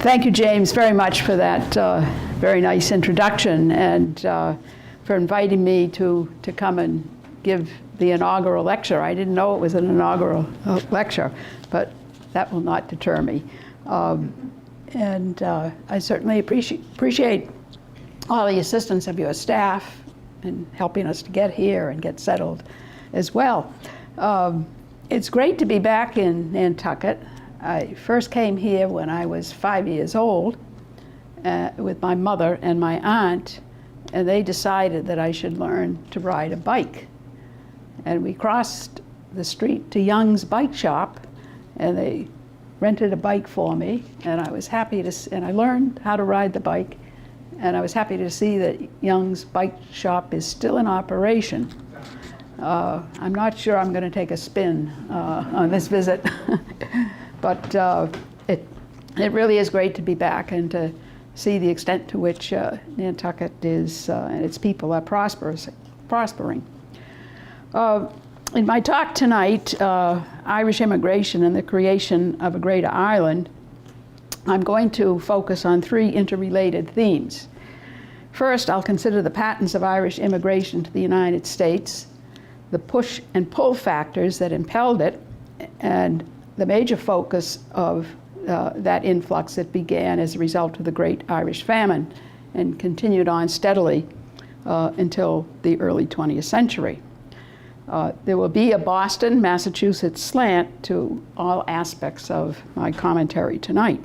Thank you, James, very much for that very nice introduction and for inviting me to come and give the inaugural lecture. I didn't know it was an inaugural lecture, but that will not deter me. I certainly appreciate all the assistance of your staff in helping us to get here and get settled as well. It's great to be back in Nantucket. I first came here when I was 5 years old with my mother and my aunt, and they decided that I should learn to ride a bike. And we crossed the street to Young's Bike Shop, and they rented a bike for me, and I was happy to, and I learned how to ride the bike, and I was happy to see that Young's Bike Shop is still in operation. I'm not sure I'm going to take a spin on this visit, but it really is great to be back and to see the extent to which Nantucket is and its people are prospering. In my talk tonight, Irish immigration and the creation of a greater Ireland, I'm going to focus on three interrelated themes. First, I'll consider the patterns of Irish immigration to the United States, the push and pull factors that impelled it, and the major focus of that influx that began as a result of the Great Irish Famine and continued on steadily until the early 20th century. There will be a Boston, Massachusetts slant to all aspects of my commentary tonight.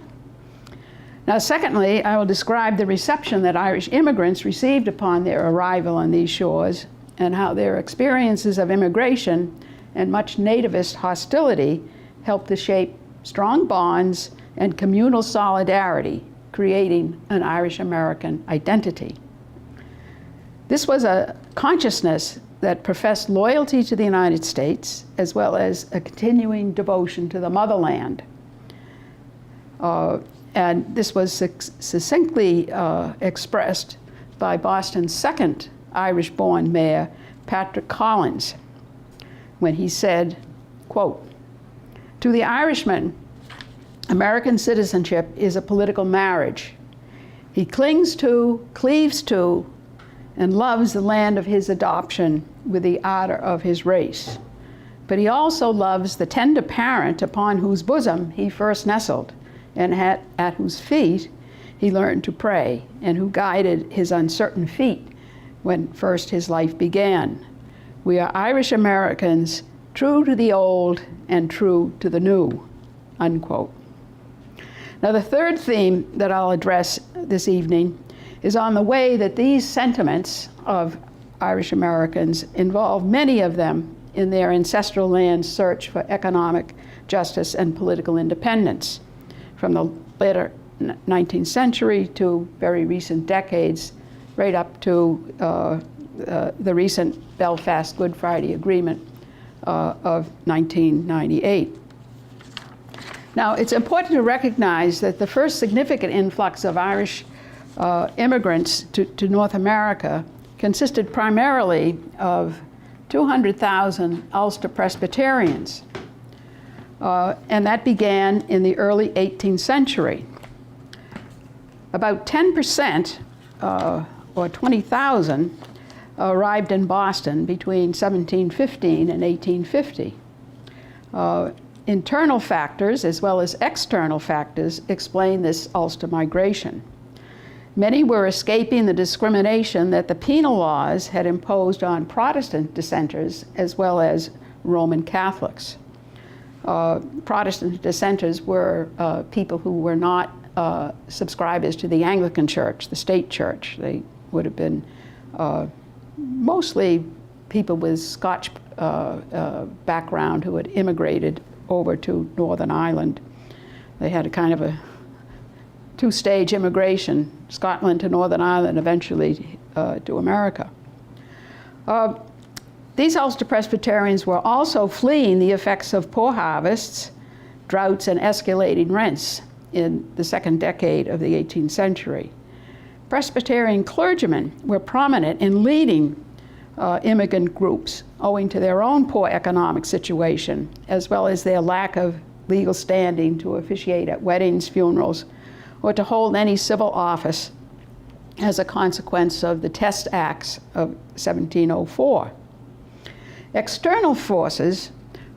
Now, secondly, I will describe the reception that Irish immigrants received upon their arrival on these shores and how their experiences of immigration and much nativist hostility helped to shape strong bonds and communal solidarity, creating an Irish-American identity. This was a consciousness that professed loyalty to the United States, as well as a continuing devotion to the motherland. And this was succinctly expressed by Boston's second Irish-born mayor, Patrick Collins, when he said, quote, "To the Irishman, American citizenship is a political marriage. He clings to, cleaves to, and loves the land of his adoption with the ardor of his race. But he also loves the tender parent upon whose bosom he first nestled, and at whose feet he learned to pray, and who guided his uncertain feet when first his life began. We are Irish Americans, true to the old and true to the new," unquote. Now, the third theme that I'll address this evening is on the way that these sentiments of Irish Americans involve many of them in their ancestral land's search for economic justice and political independence, from the later 19th century to very recent decades, right up to the recent Belfast Good Friday Agreement of 1998. Now, it's important to recognize that the first significant influx of Irish immigrants to North America consisted primarily of 200,000 Ulster Presbyterians, and that began in the early 18th century. About 10%, or 20,000, arrived in Boston between 1715 and 1850. Internal factors as well as external factors explain this Ulster migration. Many were escaping the discrimination that the penal laws had imposed on Protestant dissenters as well as Roman Catholics. Protestant dissenters were people who were not subscribers to the Anglican Church, the state church. They would have been mostly people with Scotch background who had immigrated over to Northern Ireland. They had a kind of a two-stage immigration, Scotland to Northern Ireland, eventually to America. These Ulster Presbyterians were also fleeing the effects of poor harvests, droughts, and escalating rents in the second decade of the 18th century. Presbyterian clergymen were prominent in leading immigrant groups owing to their own poor economic situation, as well as their lack of legal standing to officiate at weddings, funerals, or to hold any civil office as a consequence of the Test Acts of 1704. External forces,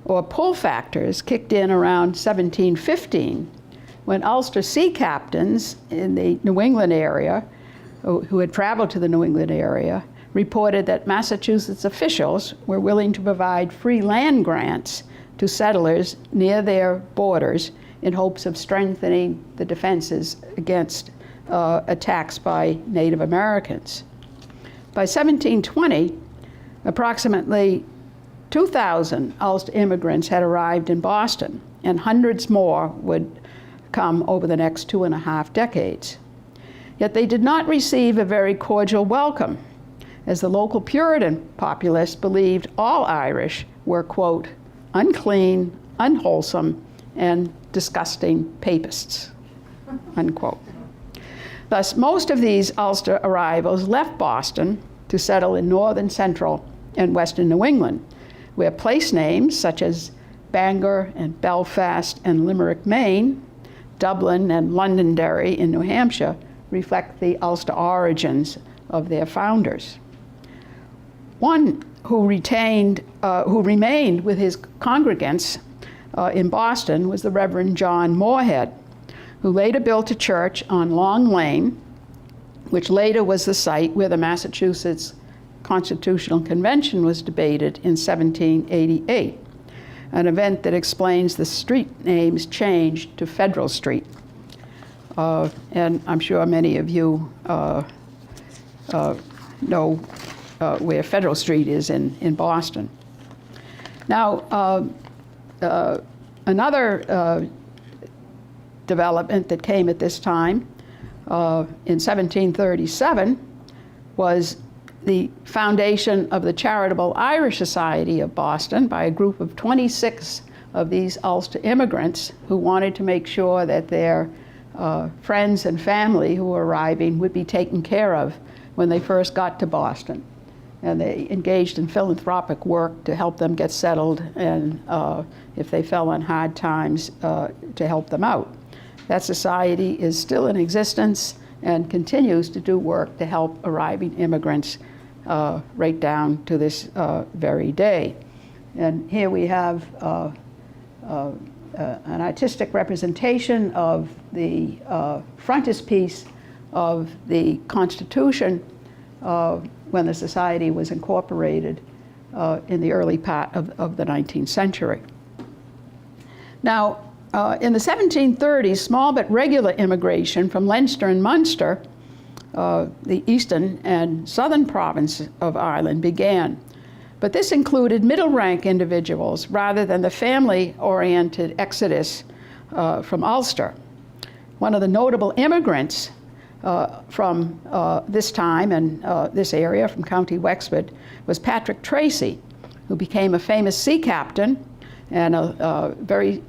or pull factors, kicked in around 1715, when Ulster sea captains in the New England area, who had traveled to the New England area, reported that Massachusetts officials were willing to provide free land grants to settlers near their borders in hopes of strengthening the defenses against attacks by Native Americans. By 1720, approximately 2,000 Ulster immigrants had arrived in Boston, and hundreds more would come over the next 2.5 decades. Yet they did not receive a very cordial welcome, as the local Puritan populace believed all Irish were, quote, unclean, unwholesome, and disgusting papists, unquote. Thus, most of these Ulster arrivals left Boston to settle in northern, central, and western New England, where place names such as Bangor and Belfast and Limerick, Maine, Dublin and Londonderry in New Hampshire reflect the Ulster origins of their founders. One who remained with his congregants in Boston was the Reverend John Moorhead, who later built a church on Long Lane, which later was the site where the Massachusetts Constitutional Convention was debated in 1788, an event that explains the street name's change to Federal Street. And I'm sure many of you know where Federal Street is in Boston. Now, another development that came at this time in 1737 was the foundation of the Charitable Irish Society of Boston by a group of 26 of these Ulster immigrants who wanted to make sure that their friends and family who were arriving would be taken care of when they first got to Boston. And they engaged in philanthropic work to help them get settled, and if they fell on hard times, to help them out. That society is still in existence and continues to do work to help arriving immigrants right down to this very day. And here we have an artistic representation of the frontispiece of the Constitution when the society was incorporated in the early part of the 19th century. Now, in the 1730s, small but regular immigration from Leinster and Munster, the eastern and southern province of Ireland, began. But this included middle-rank individuals rather than the family-oriented exodus from Ulster. One of the notable immigrants from this time and this area, from County Wexford, was Patrick Tracy, who became a famous sea captain and a very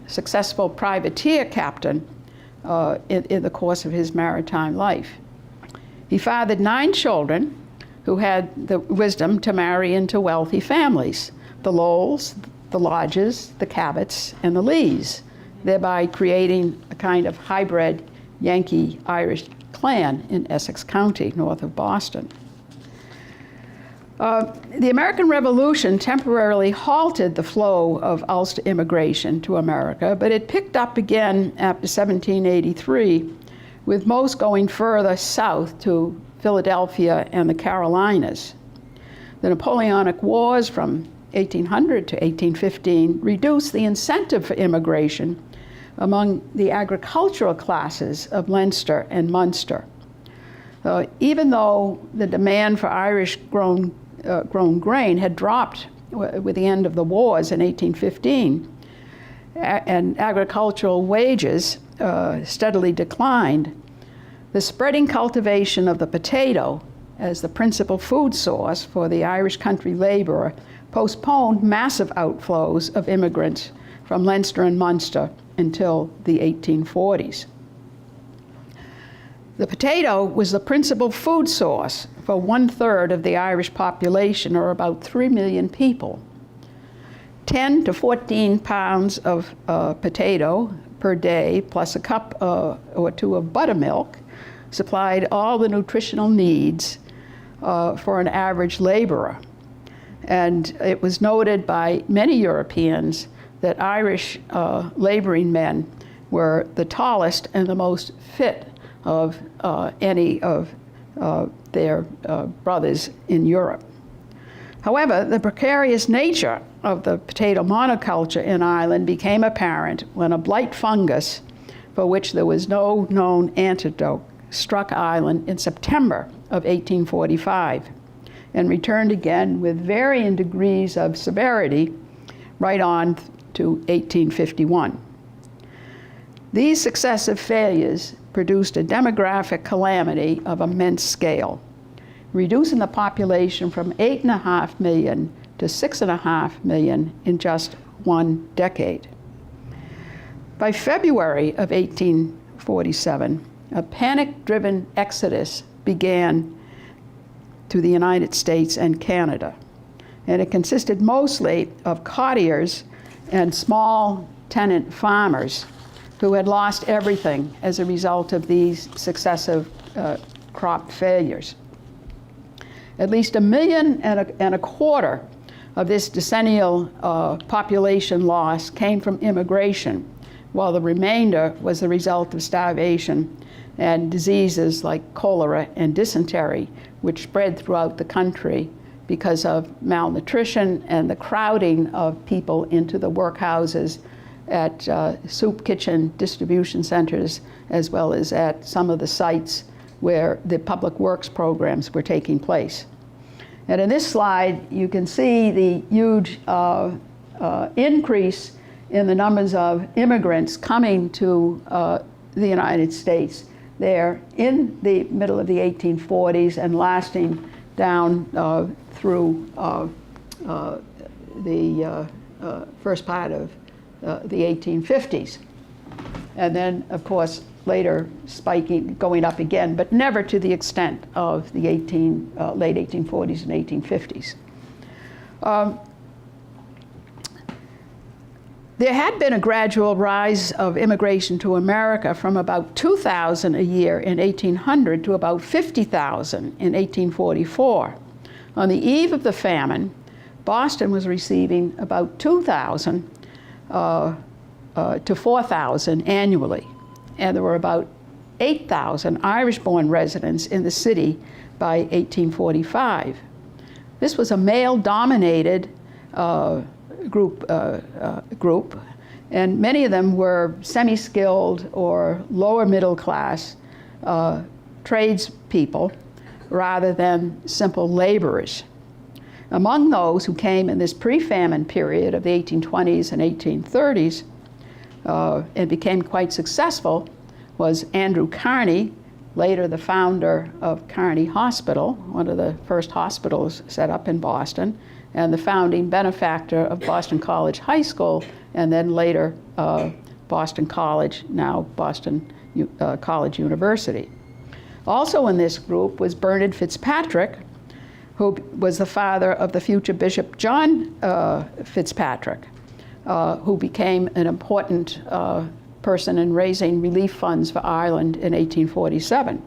successful privateer captain in the course of his maritime life. He fathered 9 children who had the wisdom to marry into wealthy families, the Lowells, the Lodges, the Cabots, and the Lees, thereby creating a kind of hybrid Yankee-Irish clan in Essex County, north of Boston. The American Revolution temporarily halted the flow of Ulster immigration to America, but it picked up again after 1783, with most going further south to Philadelphia and the Carolinas. The Napoleonic Wars from 1800 to 1815 reduced the incentive for immigration among the agricultural classes of Leinster and Munster. Even though the demand for Irish grown grain had dropped with the end of the wars in 1815, and agricultural wages steadily declined, the spreading cultivation of the potato as the principal food source for the Irish country laborer postponed massive outflows of immigrants from Leinster and Munster until the 1840s. The potato was the principal food source for 1/3 of the Irish population, or about 3 million people. 10 to 14 pounds of potato per day plus a cup or two of buttermilk supplied all the nutritional needs for an average laborer. And it was noted by many Europeans that Irish laboring men were the tallest and the most fit of any of their brothers in Europe. However, the precarious nature of the potato monoculture in Ireland became apparent when a blight fungus, for which there was no known antidote, struck Ireland in September of 1845 and returned again with varying degrees of severity right on to 1851. These successive failures produced a demographic calamity of immense scale, reducing the population from 8.5 million to 6.5 million in just one decade. By February of 1847, a panic-driven exodus began to the United States and Canada, and it consisted mostly of courtiers and small tenant farmers who had lost everything as a result of these successive crop failures. At least 1.25 million of this decennial population loss came from immigration, while the remainder was the result of starvation and diseases like cholera and dysentery, which spread throughout the country because of malnutrition and the crowding of people into the workhouses at soup kitchen distribution centers, as well as at some of the sites where the public works programs were taking place. And in this slide, you can see the huge increase in the numbers of immigrants coming to the United States there in the middle of the 1840s and lasting down through the first part of the 1850s. And then, of course, later spiking, going up again, but never to the extent of the late 1840s and 1850s. There had been a gradual rise of immigration to America from about 2,000 a year in 1800 to about 50,000 in 1844. On the eve of the famine, Boston was receiving about 2,000 to 4,000 annually. And there were about 8,000 Irish-born residents in the city by 1845. This was a male-dominated group, and many of them were semi-skilled or lower middle class tradespeople rather than simple laborers. Among those who came in this pre-famine period of the 1820s and 1830s and became quite successful was Andrew Carney, later the founder of Carney Hospital, one of the first hospitals set up in Boston, and the founding benefactor of Boston College High School, and then later Boston College, now Boston College University. Also in this group was Bernard Fitzpatrick, who was the father of the future Bishop John Fitzpatrick, who became an important person in raising relief funds for Ireland in 1847.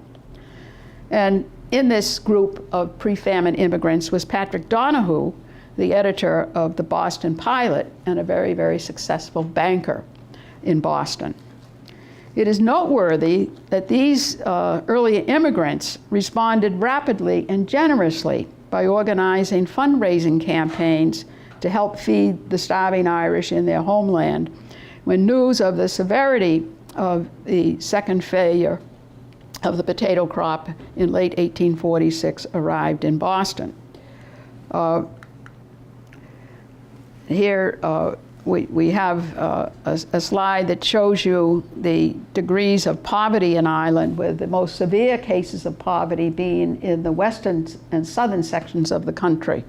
And in this group of pre-famine immigrants was Patrick Donahue, the editor of the Boston Pilot and a very, very successful banker in Boston. It is noteworthy that these early immigrants responded rapidly and generously by organizing fundraising campaigns to help feed the starving Irish in their homeland when news of the severity of the second failure of the potato crop in late 1846 arrived in Boston. Here we have a slide that shows you the degrees of poverty in Ireland, with the most severe cases of poverty being in the western and southern sections of the country.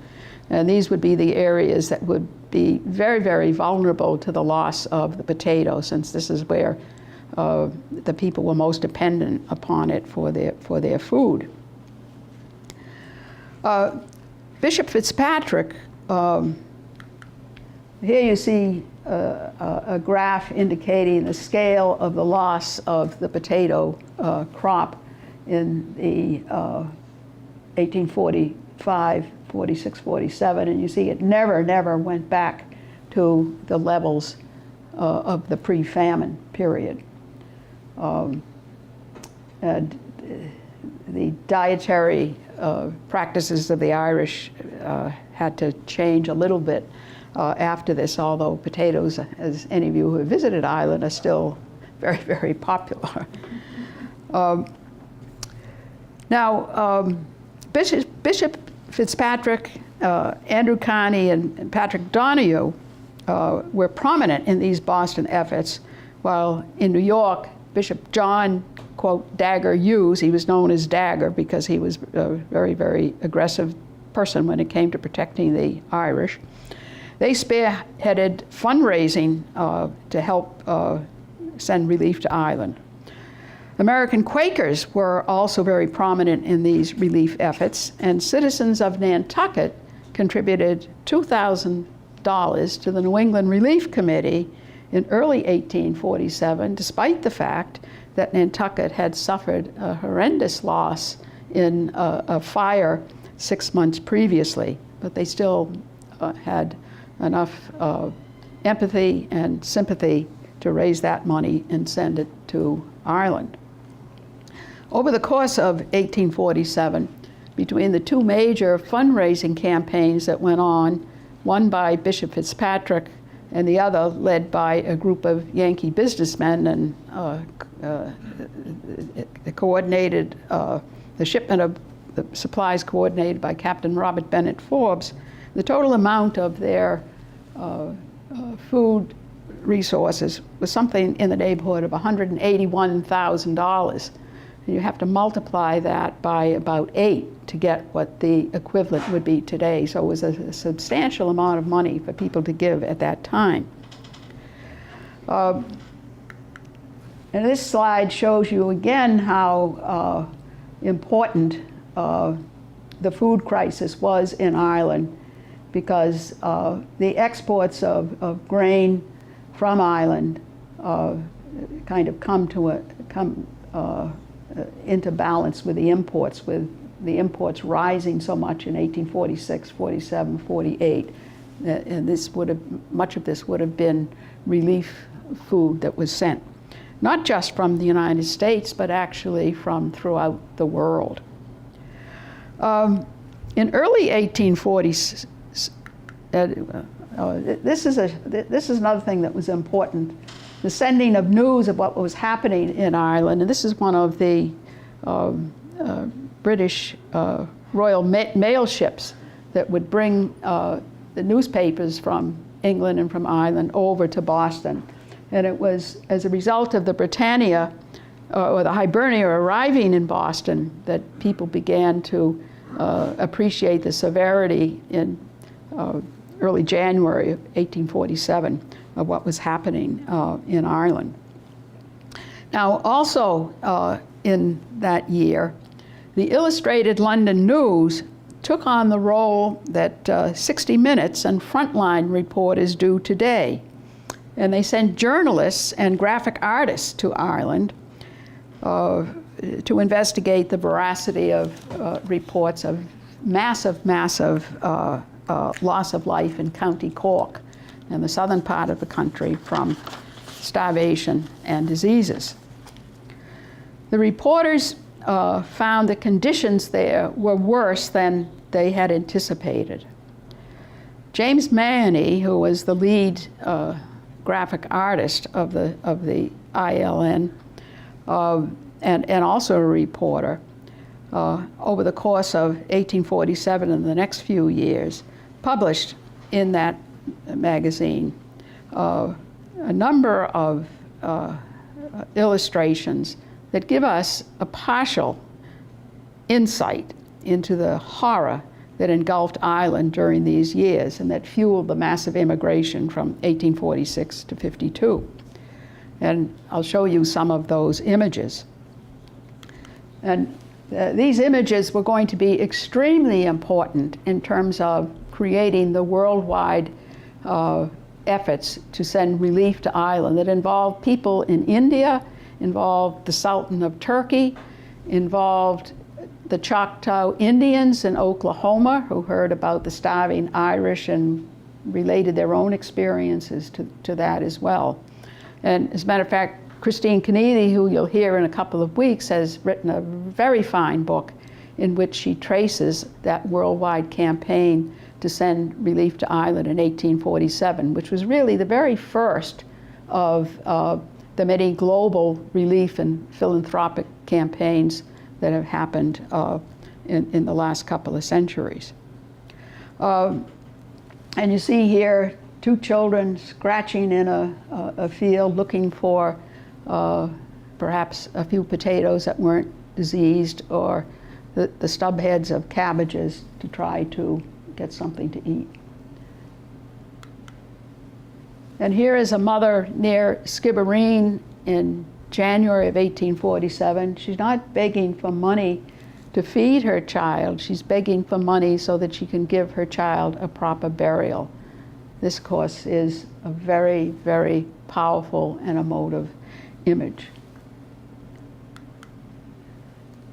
And these would be the areas that would be very, very vulnerable to the loss of the potato, since this is where the people were most dependent upon it for their food. Bishop Fitzpatrick, here you see a graph indicating the scale of the loss of the potato crop in the 1845, 46, 47, and you see it never went back to the levels of the pre-famine period. And the dietary practices of the Irish had to change a little bit after this, although potatoes, as any of you who have visited Ireland, are still very popular. Bishop Fitzpatrick, Andrew Carney, and Patrick Donahue were prominent in these Boston efforts, while in New York, Bishop John, quote, Dagger Hughes, he was known as Dagger because he was a very aggressive person when it came to protecting the Irish. They spearheaded fundraising to help send relief to Ireland. American Quakers were also very prominent in these relief efforts, and citizens of Nantucket contributed $2,000 to the New England Relief Committee in early 1847, despite the fact that Nantucket had suffered a horrendous loss in a fire 6 months previously, but they still had enough empathy and sympathy to raise that money and send it to Ireland. Over the course of 1847, between the two major fundraising campaigns that went on, one by Bishop Fitzpatrick and the other led by a group of Yankee businessmen, and coordinated the shipment of the supplies coordinated by Captain Robert Bennett Forbes, the total amount of their food resources was something in the neighborhood of $181,000. You have to multiply that by about 8 to get what the equivalent would be today. So it was a substantial amount of money for people to give at that time. And this slide shows you again how important the food crisis was in Ireland, because the exports of grain from Ireland kind of come into balance with the imports rising so much in 1846, 47, 48, and much of this would have been relief food that was sent, not just from the United States, but actually from throughout the world. In early 1840s, this is another thing that was important. The sending of news of what was happening in Ireland, and this is one of the British Royal Mail ships that would bring the newspapers from England and from Ireland over to Boston. And it was as a result of the Britannia or the Hibernia arriving in Boston that people began to appreciate the severity in early January of 1847 of what was happening in Ireland. Now, also in that year, the Illustrated London News took on the role that 60 Minutes and Frontline reporters do today. And they sent journalists and graphic artists to Ireland to investigate the veracity of reports of massive loss of life in County Cork in the southern part of the country from starvation and diseases. The reporters found the conditions there were worse than they had anticipated. James Mahoney, who was the lead graphic artist of the ILN, and also a reporter, over the course of 1847 and the next few years, published in that magazine a number of illustrations that give us a partial insight into the horror that engulfed Ireland during these years and that fueled the massive immigration from 1846 to 52. And I'll show you some of those images. And these images were going to be extremely important in terms of creating the worldwide efforts to send relief to Ireland that involved people in India, involved the Sultan of Turkey, involved the Choctaw Indians in Oklahoma who heard about the starving Irish and related their own experiences to that as well. And as a matter of fact, Christine Kennedy, who you'll hear in a couple of weeks, has written a very fine book in which she traces that worldwide campaign to send relief to Ireland in 1847, which was really the very first of the many global relief and philanthropic campaigns that have happened in the last couple of centuries. And you see here 2 children scratching in a field looking for perhaps a few potatoes that weren't diseased, or the stub heads of cabbages to try to get something to eat. And here is a mother near Skibbereen in January of 1847. She's not begging for money to feed her child. She's begging for money so that she can give her child a proper burial. This, of course, is a very, very powerful and emotive image.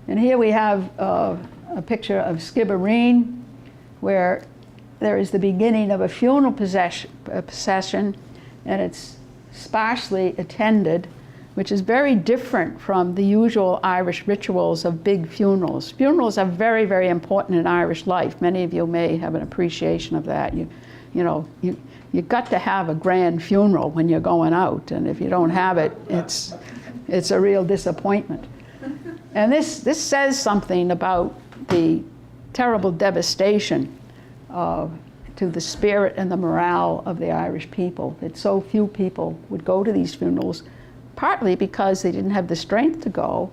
And here we have a picture of Skibbereen, where there is the beginning of a funeral procession, and it's sparsely attended, which is very different from the usual Irish rituals of big funerals. Funerals are very, very important in Irish life. Many of you may have an appreciation of that. You've got to have a grand funeral when you're going out, and if you don't have it, it's a real disappointment. And this says something about the terrible devastation to the spirit and the morale of the Irish people, that so few people would go to these funerals, partly because they didn't have the strength to go.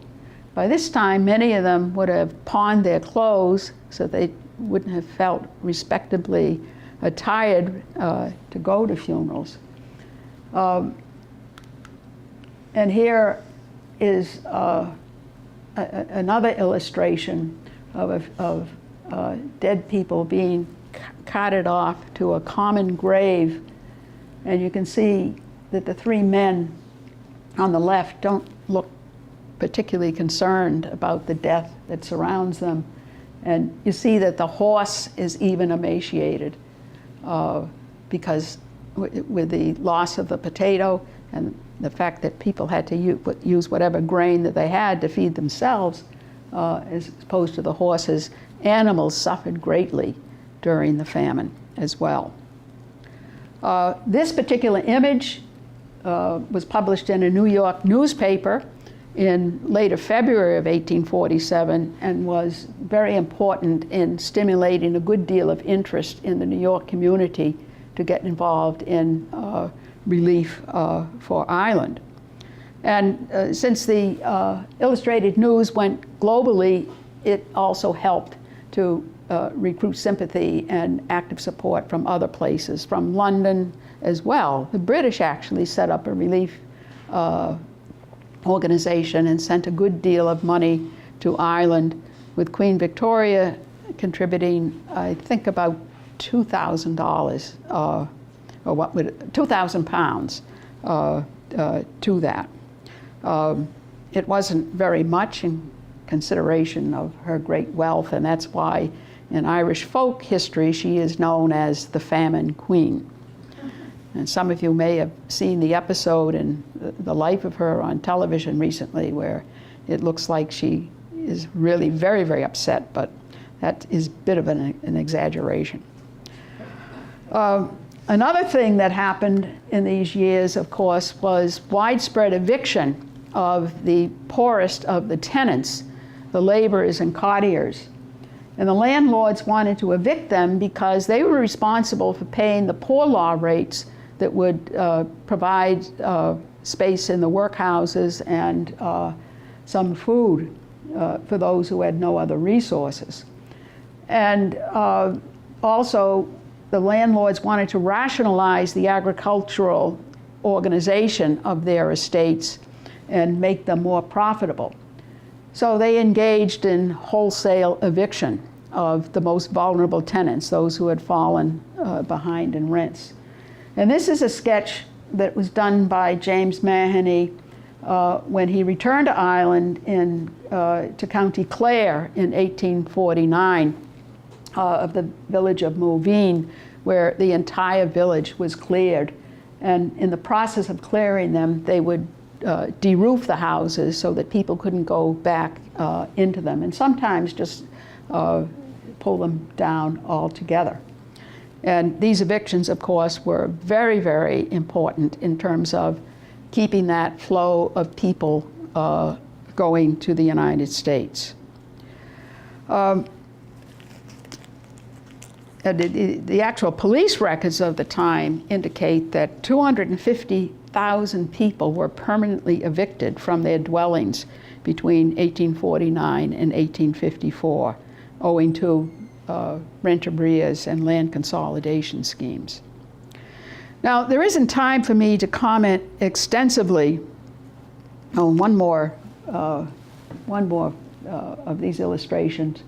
By this time, many of them would have pawned their clothes so they wouldn't have felt respectably attired to go to funerals. And here is another illustration of dead people being carted off to a common grave. And you can see that the 3 men on the left don't look particularly concerned about the death that surrounds them. And you see that the horse is even emaciated because with the loss of the potato and the fact that people had to use whatever grain that they had to feed themselves, as opposed to the horses, animals suffered greatly during the famine as well. This particular image was published in a New York newspaper in later February of 1847 and was very important in stimulating a good deal of interest in the New York community to get involved in relief for Ireland. And since the Illustrated News went globally, it also helped to recruit sympathy and active support from other places, from London as well. The British actually set up a relief organization and sent a good deal of money to Ireland, with Queen Victoria contributing, I think, about $2,000, or what would 2,000 pounds to that. It wasn't very much in consideration of her great wealth, and that's why in Irish folk history she is known as the Famine Queen. And some of you may have seen the episode in the life of her on television recently, where it looks like she is really very, very upset, but that is a bit of an exaggeration. Another thing that happened in these years, of course, was widespread eviction of the poorest of the tenants, the laborers and courtiers. And the landlords wanted to evict them because they were responsible for paying the poor law rates that would provide space in the workhouses and some food for those who had no other resources. And also, the landlords wanted to rationalize the agricultural organization of their estates and make them more profitable. So they engaged in wholesale eviction of the most vulnerable tenants, those who had fallen behind in rents. And this is a sketch that was done by James Mahoney when he returned to Ireland to County Clare in 1849 of the village of Moveen, where the entire village was cleared. And in the process of clearing them, they would de-roof the houses so that people couldn't go back into them, and sometimes just pull them down altogether. And these evictions, of course, were very, very important in terms of keeping that flow of people going to the United States. The actual police records of the time indicate that 250,000 people were permanently evicted from their dwellings between 1849 and 1854, owing to rent arrears and land consolidation schemes. Now, there isn't time for me to comment extensively on one more of these illustrations.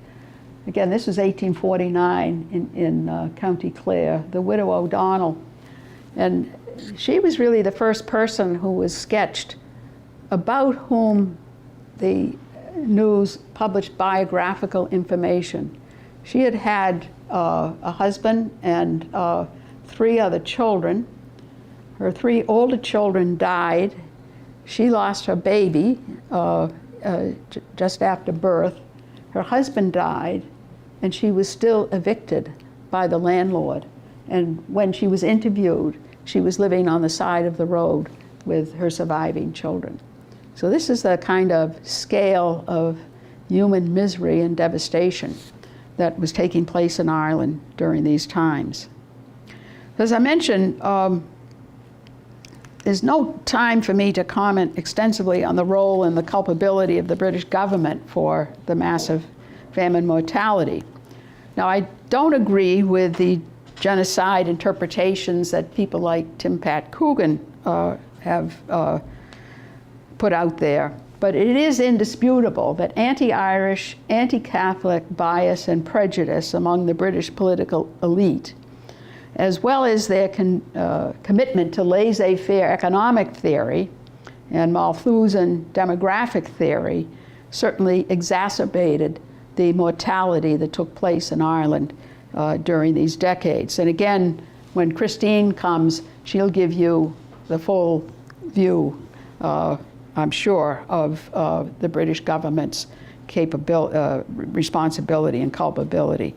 Again, this is 1849 in County Clare, the widow O'Donnell. And she was really the first person who was sketched about whom the news published biographical information. She had had a husband and 3 other children. Her 3 older children died. She lost her baby just after birth. Her husband died, and she was still evicted by the landlord. And when she was interviewed, she was living on the side of the road with her surviving children. So this is the kind of scale of human misery and devastation that was taking place in Ireland during these times. As I mentioned, there's no time for me to comment extensively on the role and the culpability of the British government for the massive famine mortality. Now, I don't agree with the genocide interpretations that people like Tim Pat Coogan have put out there. But it is indisputable that anti-Irish, anti-Catholic bias and prejudice among the British political elite, as well as their commitment to laissez-faire economic theory and Malthusian demographic theory, certainly exacerbated the mortality that took place in Ireland during these decades. And again, when Christine comes, she'll give you the full view, I'm sure, of the British government's responsibility and culpability.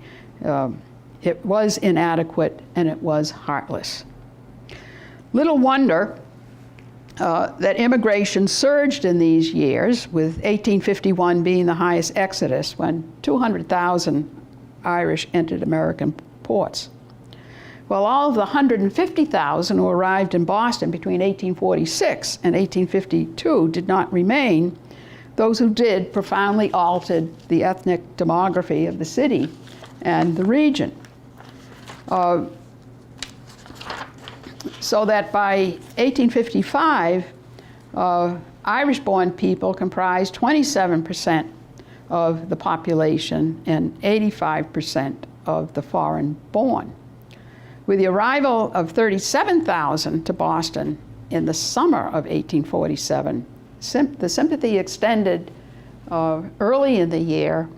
It was inadequate and it was heartless. Little wonder that immigration surged in these years, with 1851 being the highest exodus, when 200,000 Irish entered American ports. Well, all of the 150,000 who arrived in Boston between 1846 and 1852 did not remain. Those who did profoundly altered the ethnic demography of the city and the region. So that by 1855, Irish-born people comprised 27% of the population and 85% of the foreign-born. With the arrival of 37,000 to Boston in the summer of 1847, the sympathy extended early in the year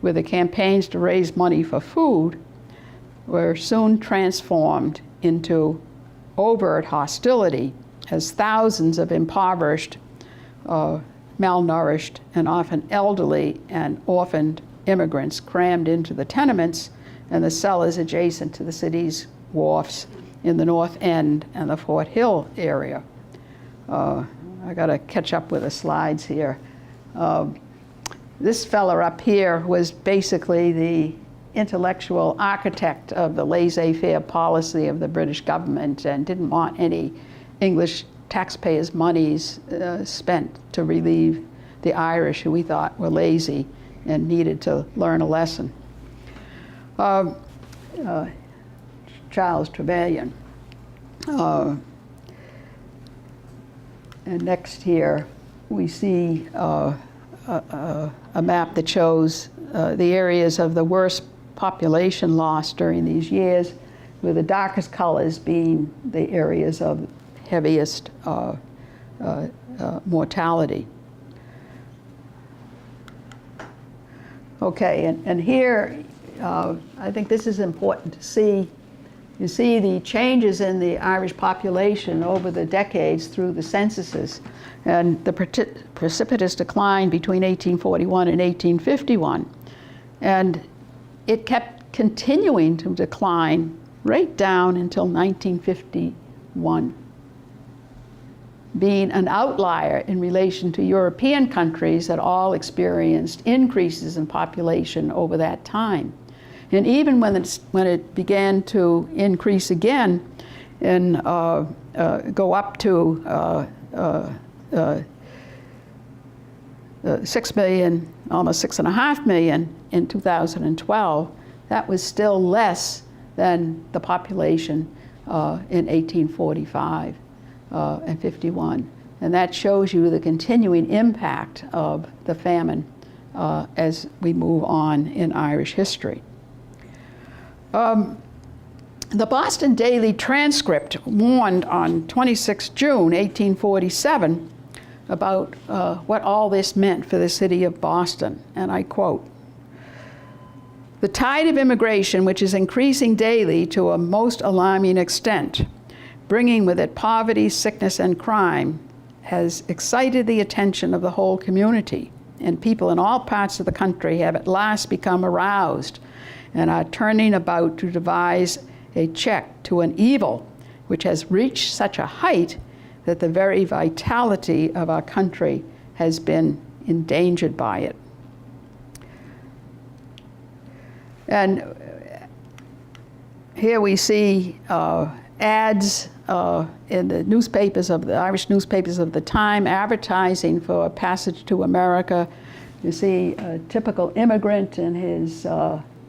with the campaigns to raise money for food were soon transformed into overt hostility as thousands of impoverished, malnourished, and often elderly and orphaned immigrants crammed into the tenements and the cellars adjacent to the city's wharfs in the North End and the Fort Hill area. I gotta catch up with the slides here. This fella up here was basically the intellectual architect of the laissez-faire policy of the British government and didn't want any English taxpayers' monies spent to relieve the Irish, who we thought were lazy and needed to learn a lesson. Charles Trevelyan. And next here we see a map that shows the areas of the worst population loss during these years. with the darkest colors being the areas of heaviest mortality. Okay, and here, I think this is important to see. You see the changes in the Irish population over the decades through the censuses, and the precipitous decline between 1841 and 1851. And it kept continuing to decline right down until 1951, being an outlier in relation to European countries that all experienced increases in population over that time. And even when it began to increase again and go up to 6 million, almost 6.5 million in 2012, that was still less than the population in 1845 and 51. And that shows you the continuing impact of the famine as we move on in Irish history. The Boston Daily Transcript warned on 26 June 1847 about what all this meant for the city of Boston, and I quote, "The tide of immigration, which is increasing daily to a most alarming extent, bringing with it poverty, sickness, and crime, has excited the attention of the whole community, and people in all parts of the country have at last become aroused and are turning about to devise a check to an evil which has reached such a height that the very vitality of our country has been endangered by it." And here we see ads in the newspapers of the Irish newspapers of the time advertising for a passage to America. You see a typical immigrant in his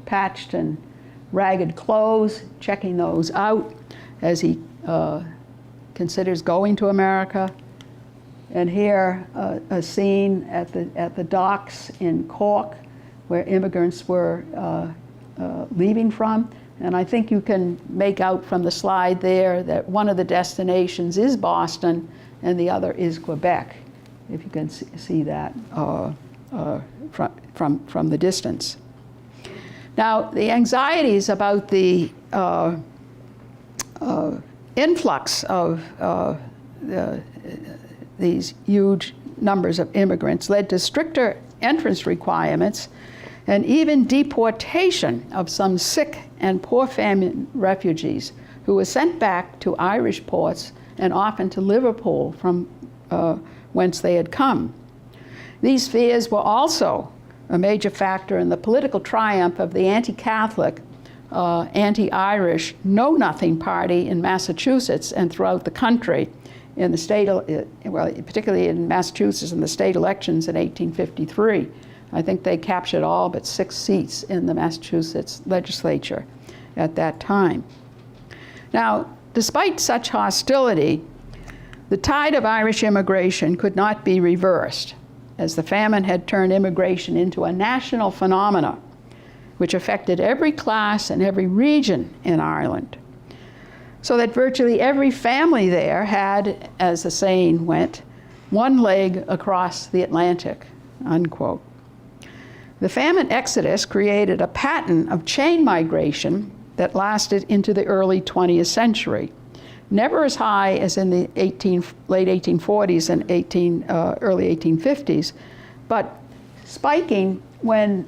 patched and ragged clothes, checking those out as he considers going to America. And here a scene at the docks in Cork where immigrants were leaving from. And I think you can make out from the slide there that one of the destinations is Boston and the other is Quebec, if you can see that from the distance. Now, the anxieties about the influx of these huge numbers of immigrants led to stricter entrance requirements and even deportation of some sick and poor famine refugees who were sent back to Irish ports and often to Liverpool from whence they had come. These fears were also a major factor in the political triumph of the anti-Catholic, anti-Irish Know-Nothing Party in Massachusetts and throughout the country, in the state, well, particularly in Massachusetts in the state elections in 1853. I think they captured all but 6 seats in the Massachusetts legislature at that time. Now, despite such hostility, the tide of Irish immigration could not be reversed, as the famine had turned immigration into a national phenomena which affected every class and every region in Ireland, so that virtually every family there had, as the saying went, one leg across the Atlantic, unquote. The famine exodus created a pattern of chain migration that lasted into the early 20th century, never as high as in the late 1840s and early 1850s, but spiking when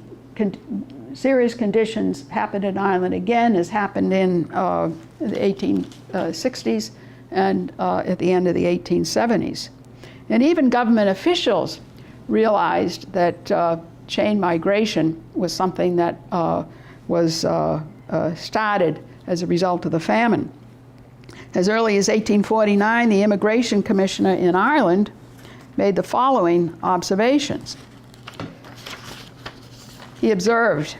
serious conditions happened in Ireland again, as happened in the 1860s and at the end of the 1870s. And even government officials realized that chain migration was something that was started as a result of the famine. As early as 1849, the Immigration Commissioner in Ireland made the following observations. He observed,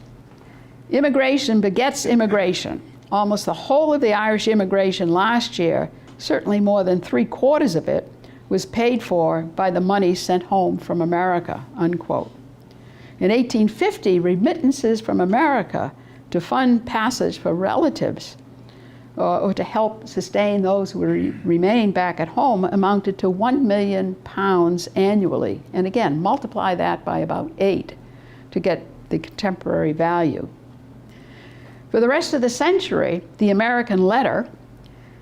"Immigration begets immigration. Almost the whole of the Irish immigration last year, certainly more than 3/4 of it, was paid for by the money sent home from America," unquote. In 1850, remittances from America to fund passage for relatives or to help sustain those who remain back at home amounted to £1 million annually. And again, multiply that by about 8 to get the contemporary value. For the rest of the century, the American letter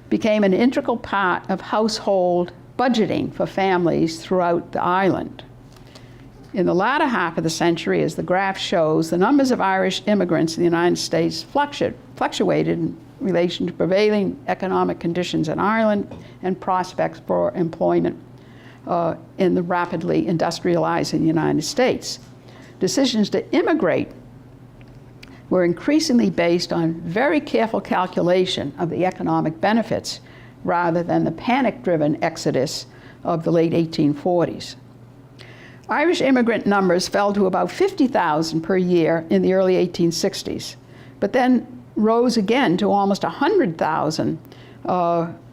became an integral part of household budgeting for families throughout the island. In the latter half of the century, as the graph shows, the numbers of Irish immigrants in the United States fluctuated in relation to prevailing economic conditions in Ireland and prospects for employment in the rapidly industrializing United States. Decisions to immigrate were increasingly based on very careful calculation of the economic benefits rather than the panic-driven exodus of the late 1840s. Irish immigrant numbers fell to about 50,000 per year in the early 1860s, but then rose again to almost 100,000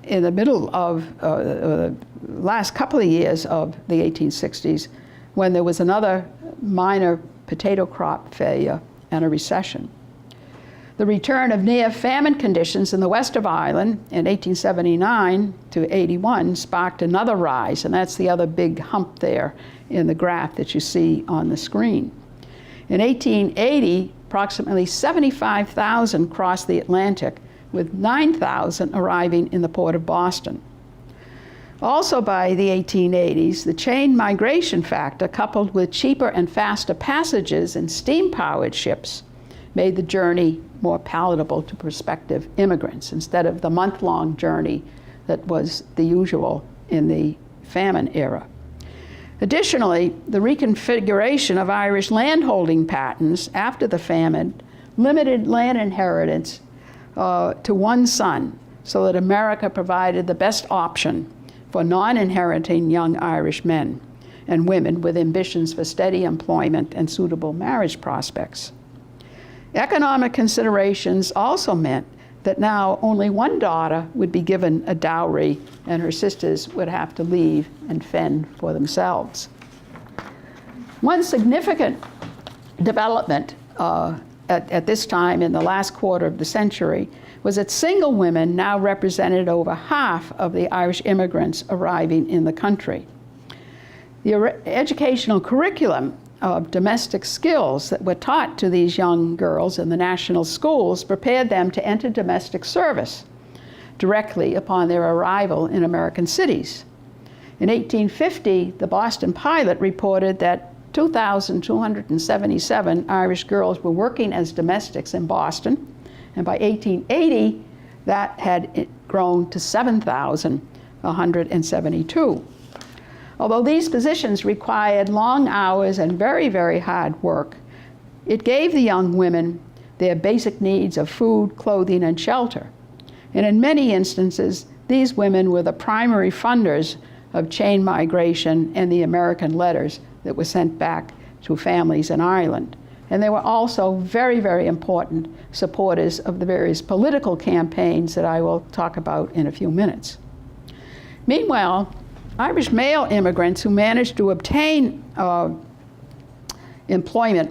in the middle of the last couple of years of the 1860s, when there was another minor potato crop failure and a recession. The return of near famine conditions in the west of Ireland in 1879 to 81 sparked another rise, and that's the other big hump there in the graph that you see on the screen. In 1880, approximately 75,000 crossed the Atlantic, with 9,000 arriving in the port of Boston. Also by the 1880s, the chain migration factor, coupled with cheaper and faster passages in steam-powered ships, made the journey more palatable to prospective immigrants instead of the month-long journey that was the usual in the famine era. Additionally, the reconfiguration of Irish landholding patterns after the famine limited land inheritance to one son, so that America provided the best option for non-inheriting young Irish men and women with ambitions for steady employment and suitable marriage prospects. Economic considerations also meant that now only one daughter would be given a dowry and her sisters would have to leave and fend for themselves. One significant development at this time in the last quarter of the century was that single women now represented over half of the Irish immigrants arriving in the country. The educational curriculum of domestic skills that were taught to these young girls in the national schools prepared them to enter domestic service directly upon their arrival in American cities. In 1850, the Boston Pilot reported that 2,277 Irish girls were working as domestics in Boston, and by 1880, that had grown to 7,172. Although these positions required long hours and very, very hard work, it gave the young women their basic needs of food, clothing, and shelter. And in many instances, these women were the primary funders of chain migration and the American letters that were sent back to families in Ireland. And they were also very, very important supporters of the various political campaigns that I will talk about in a few minutes. Meanwhile, Irish male immigrants who managed to obtain employment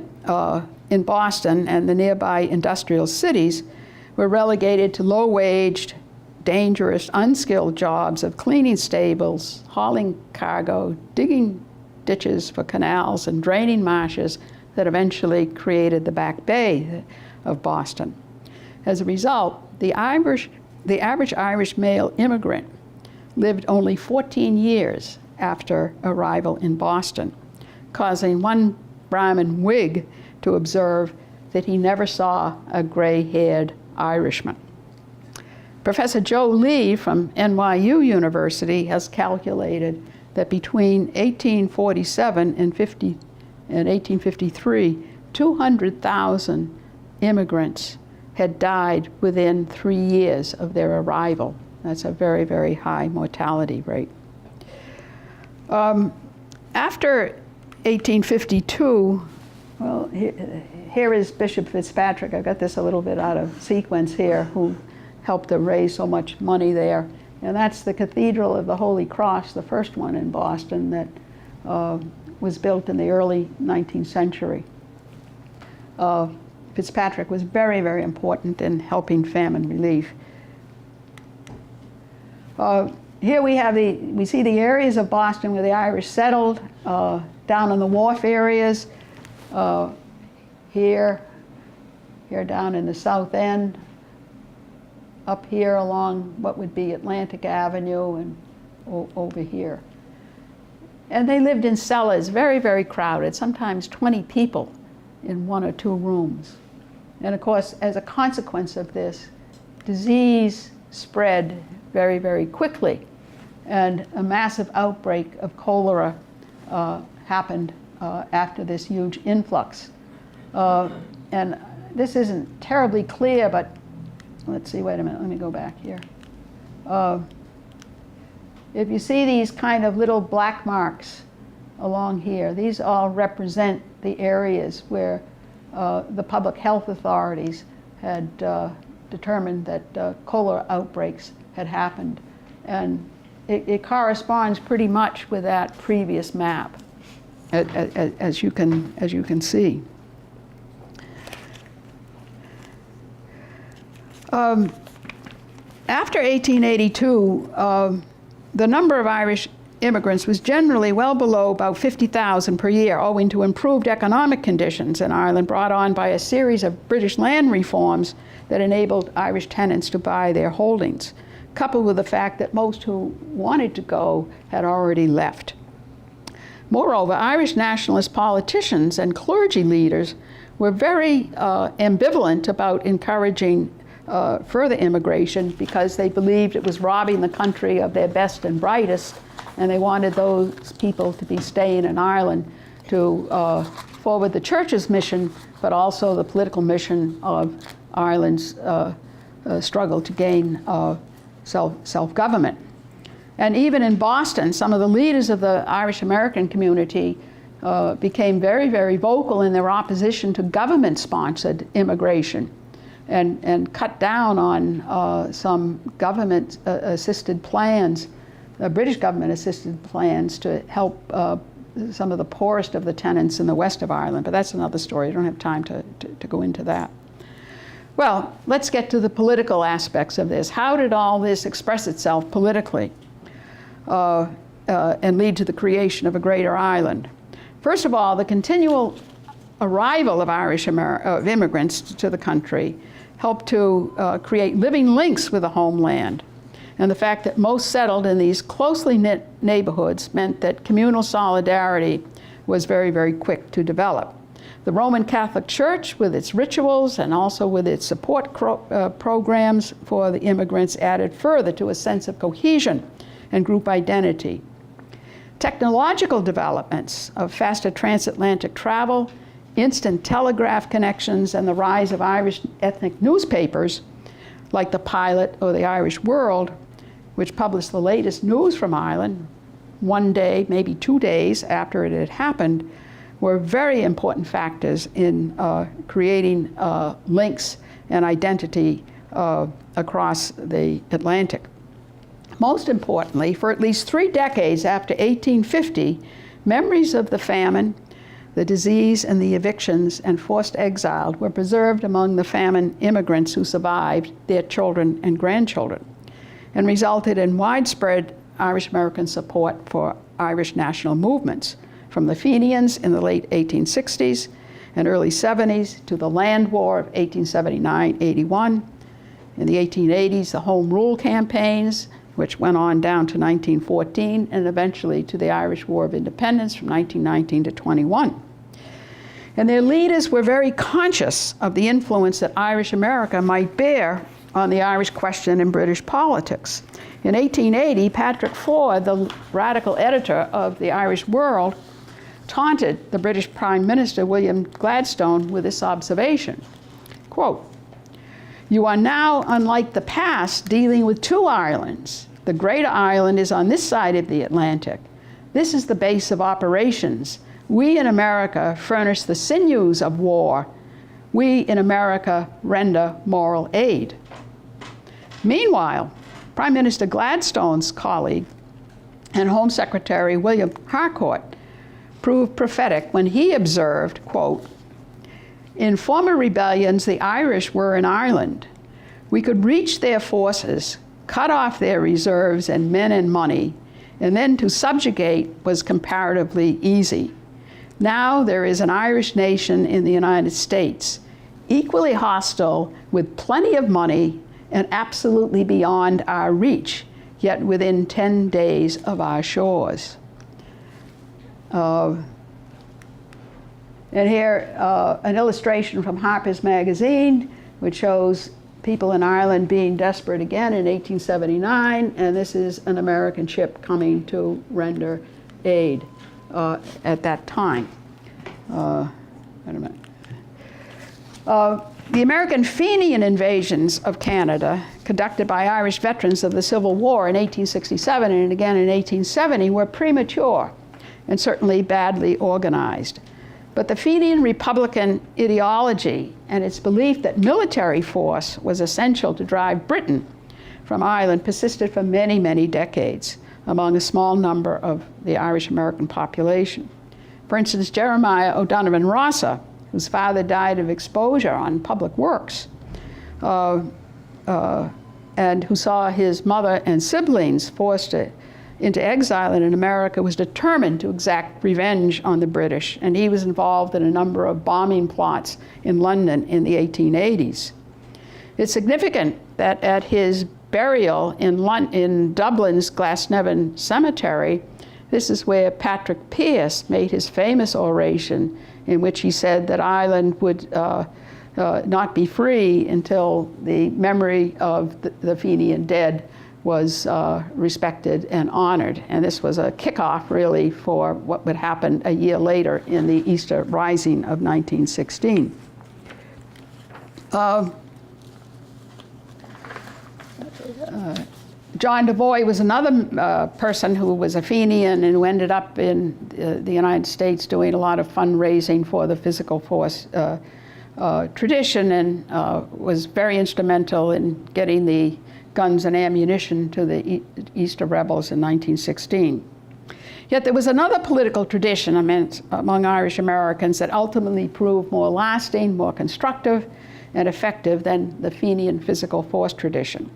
in Boston and the nearby industrial cities were relegated to low-waged, dangerous, unskilled jobs of cleaning stables, hauling cargo, digging ditches for canals, and draining marshes that eventually created the Back Bay of Boston. As a result, the average Irish male immigrant lived only 14 years after arrival in Boston, causing one Brahmin Whig to observe that he never saw a gray-haired Irishman. Professor Joe Lee from NYU University has calculated that between 1847 and 1853, 200,000 immigrants had died within 3 years of their arrival. That's a very, very high mortality rate. After 1852, well, here is Bishop Fitzpatrick. I got this a little bit out of sequence here, who helped to raise so much money there. And that's the Cathedral of the Holy Cross, the first one in Boston that was built in the early 19th century. Fitzpatrick was very, very important in helping famine relief. Here we see the areas of Boston where the Irish settled, down in the wharf areas, here down in the south end, up here along what would be Atlantic Avenue, and over here. And they lived in cellars, very, very crowded, sometimes 20 people in 1 or 2 rooms. And of course, as a consequence of this, disease spread very, very quickly. And a massive outbreak of cholera happened after this huge influx. And this isn't terribly clear, but let's see, wait a minute, let me go back here. If you see these kind of little black marks along here, these all represent the areas where the public health authorities had determined that cholera outbreaks had happened. And it corresponds pretty much with that previous map, as you can see. After 1882, the number of Irish immigrants was generally well below about 50,000 per year, owing to improved economic conditions in Ireland brought on by a series of British land reforms that enabled Irish tenants to buy their holdings, coupled with the fact that most who wanted to go had already left. Moreover, Irish nationalist politicians and clergy leaders were very ambivalent about encouraging further immigration because they believed it was robbing the country of their best and brightest, and they wanted those people to be staying in Ireland to forward the church's mission, but also the political mission of Ireland's struggle to gain self-government. And even in Boston, some of the leaders of the Irish American community became very, very vocal in their opposition to government-sponsored immigration, and cut down on some government-assisted plans, British government-assisted plans to help some of the poorest of the tenants in the west of Ireland. But that's another story. I don't have time to go into that. Well, let's get to the political aspects of this. How did all this express itself politically and lead to the creation of a greater Ireland? First of all, the continual arrival of of immigrants to the country helped to create living links with the homeland. And the fact that most settled in these closely knit neighborhoods meant that communal solidarity was very, very quick to develop. The Roman Catholic Church, with its rituals and also with its support programs for the immigrants, added further to a sense of cohesion and group identity. Technological developments of faster transatlantic travel, instant telegraph connections, and the rise of Irish ethnic newspapers like the Pilot or the Irish World, which published the latest news from Ireland 1 day, maybe 2 days after it had happened, were very important factors in creating links and identity across the Atlantic. Most importantly, for at least 3 decades after 1850, memories of the famine, the disease, and the evictions and forced exile were preserved among the famine immigrants who survived, their children and grandchildren, and resulted in widespread Irish-American support for Irish national movements, from the Fenians in the late 1860s and early 70s to the Land War of 1879-81. In the 1880s, the Home Rule campaigns, which went on down to 1914, and eventually to the Irish War of Independence from 1919 to 21. And their leaders were very conscious of the influence that Irish America might bear on the Irish question in British politics. In 1880, Patrick Ford, the radical editor of the Irish World, taunted the British Prime Minister William Gladstone with this observation, quote, "You are now, unlike the past, dealing with 2 Irelands. The Greater Ireland is on this side of the Atlantic. This is the base of operations. We in America furnish the sinews of war. We in America render moral aid." Meanwhile, Prime Minister Gladstone's colleague and Home Secretary William Harcourt proved prophetic when he observed, quote, "In former rebellions, the Irish were in Ireland. We could reach their forces, cut off their reserves and men and money, and then to subjugate was comparatively easy. Now there is an Irish nation in the United States, equally hostile, with plenty of money and absolutely beyond our reach, yet within 10 days of our shores. And here, an illustration from Harper's Magazine, which shows people in Ireland being desperate again in 1879, and this is an American ship coming to render aid at that time. Wait a minute. The American Fenian invasions of Canada, conducted by Irish veterans of the Civil War in 1867 and again in 1870, were premature and certainly badly organized. But the Fenian Republican ideology and its belief that military force was essential to drive Britain from Ireland persisted for many, many decades among a small number of the Irish-American population. For instance, Jeremiah O'Donovan Rossa, whose father died of exposure on public works, and who saw his mother and siblings forced into exile in America, was determined to exact revenge on the British, and he was involved in a number of bombing plots in London in the 1880s. It's significant that at his burial in Dublin's Glasnevin Cemetery, this is where Patrick Pearse made his famous oration in which he said that Ireland would not be free until the memory of the Fenian dead was respected and honored. And this was a kickoff, really, for what would happen a year later in the Easter Rising of 1916. John Devoy was another person who was a Fenian and who ended up in the United States doing a lot of fundraising for the physical force tradition, and was very instrumental in getting the guns and ammunition to the Easter rebels in 1916. Yet there was another political tradition among Irish Americans that ultimately proved more lasting, more constructive, and effective than the Fenian physical force tradition.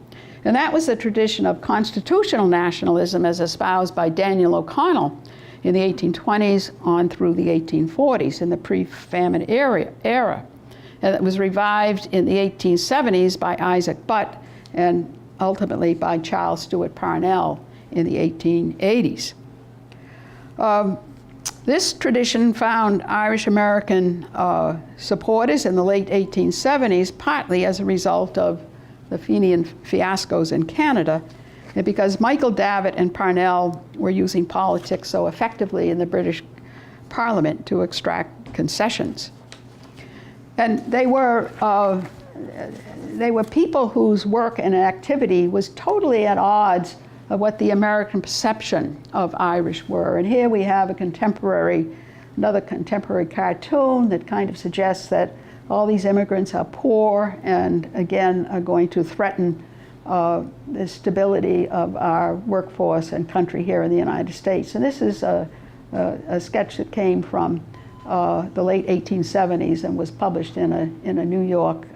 And that was the tradition of constitutional nationalism as espoused by Daniel O'Connell in the 1820s on through the 1840s in the pre-famine era. And it was revived in the 1870s by Isaac Butt and ultimately by Charles Stewart Parnell in the 1880s. This tradition found Irish American supporters in the late 1870s, partly as a result of the Fenian fiascos in Canada, and because Michael Davitt and Parnell were using politics so effectively in the British Parliament to extract concessions. And they were people whose work and activity was totally at odds of what the American perception of Irish were. And here we have another contemporary cartoon that kind of suggests that all these immigrants are poor and, again, are going to threaten the stability of our workforce and country here in the United States. And this is a sketch that came from the late 1870s and was published in a New York